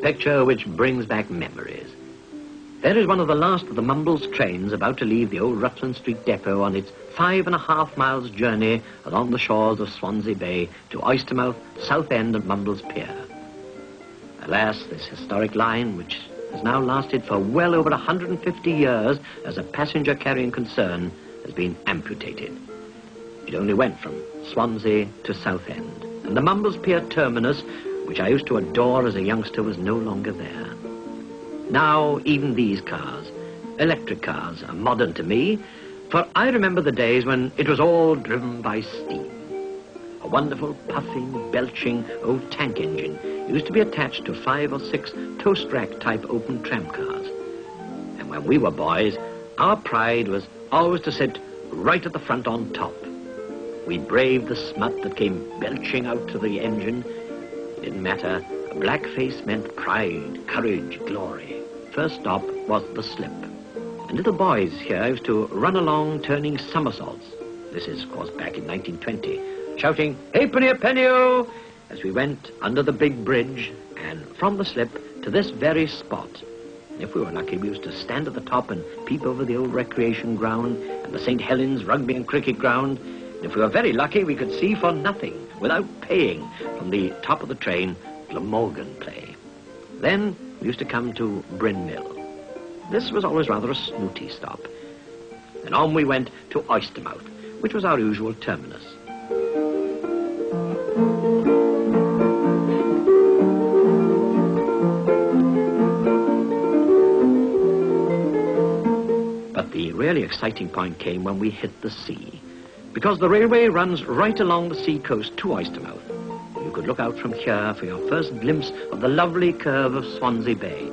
picture which brings back memories. There is one of the last of the Mumbles trains about to leave the old Rutland Street depot on its 5.5 miles journey along the shores of Swansea Bay to Oystermouth, Southend and Mumbles Pier. Alas, this historic line, which has now lasted for well over 150 years as a passenger-carrying concern, has been amputated. It only went from Swansea to Southend, and the Mumbles Pier terminus, which I used to adore as a youngster, was no longer there. Now, even these cars, electric cars, are modern to me, for I remember the days when it was all driven by steam. A wonderful, puffing, belching old tank engine used to be attached to 5 or 6 toast-rack-type open tram cars. And when we were boys, our pride was always to sit right at the front on top. We braved the smut that came belching out to the engine. It didn't matter. A black face meant pride, courage, glory. First stop was the slip. And little boys here used to run along turning somersaults. This is, of course, back in 1920, shouting, "Halfpenny a penny-o!" as we went under the big bridge and from the slip to this very spot. If we were lucky, we used to stand at the top and peep over the old recreation ground and the St. Helens rugby and cricket ground. And if we were very lucky, we could see for nothing, without paying, from the top of the train, Glamorgan play. Then we used to come to Bryn Mill. This was always rather a snooty stop. And on we went to Oystermouth, which was our usual terminus. But the really exciting point came when we hit the sea, because the railway runs right along the sea coast to Oystermouth. You could look out from here for your first glimpse of the lovely curve of Swansea Bay.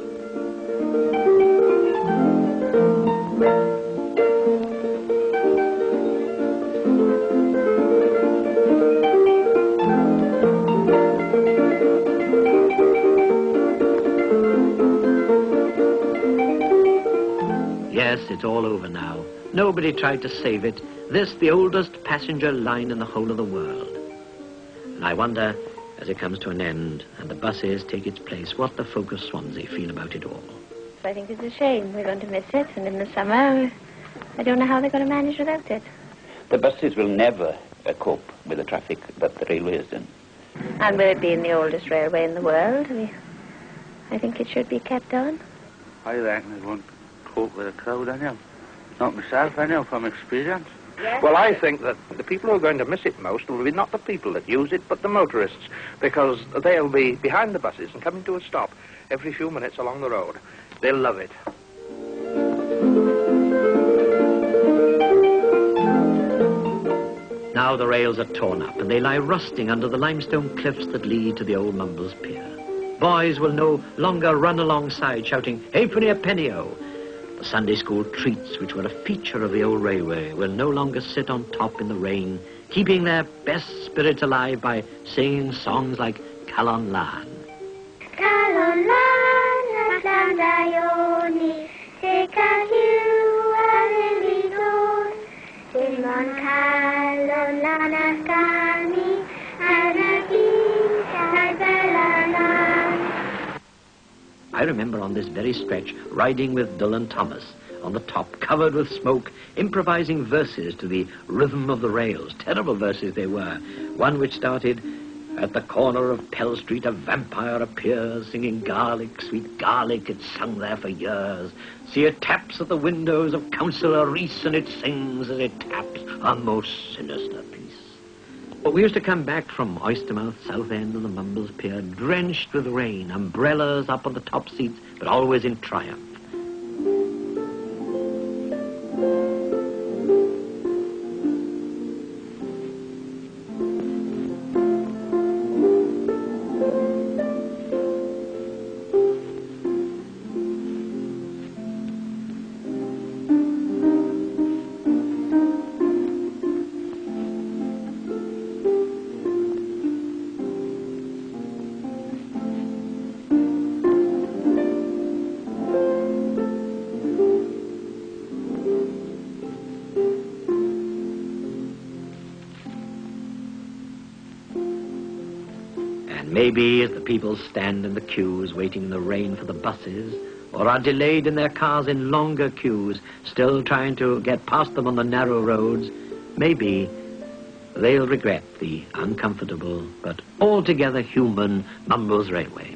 Yes, it's all over now. Nobody tried to save it. This, the oldest passenger line in the whole of the world. And I wonder, as it comes to an end and the buses take its place, what the folk of Swansea feel about it all. I think it's a shame. We're going to miss it, and in the summer, I don't know how they're going to manage without it. The buses will never cope with the traffic that the railway is in. And with it being the oldest railway in the world, I think it should be kept on. I reckon it won't cope with a crowd, anyhow. Not myself, anyhow, from experience. Yes. Well, I think that the people who are going to miss it most will be not the people that use it, but the motorists, because they'll be behind the buses and coming to a stop every few minutes along the road. They'll love it. Now the rails are torn up and they lie rusting under the limestone cliffs that lead to the old Mumbles Pier. Boys will no longer run alongside shouting, "Halfpenny a penny-o!" The Sunday school treats, which were a feature of the old railway, will no longer sit on top in the rain, keeping their best spirits alive by singing songs like Calon Lan. Calon Lan, Atlandaioni, Sekahiu, Aleligon, Simon Calon Lan, Ascani, Anaki, Sagalana. I remember on this very stretch riding with Dillon Thomas on the top, covered with smoke, improvising verses to the rhythm of the rails. Terrible verses they were. One which started, "At the corner of Pell Street a vampire appears, singing garlic, sweet garlic, it's sung there for years. See, it taps at the windows of Councillor Rees, and it sings as it taps a most sinister piece." But we used to come back from Oystermouth, Southend and the Mumbles Pier, drenched with rain, umbrellas up on the top seats, but always in triumph. And maybe as the people stand in the queues waiting in the rain for the buses, or are delayed in their cars in longer queues, still trying to get past them on the narrow roads, maybe they'll regret the uncomfortable but altogether human Mumbles Railway.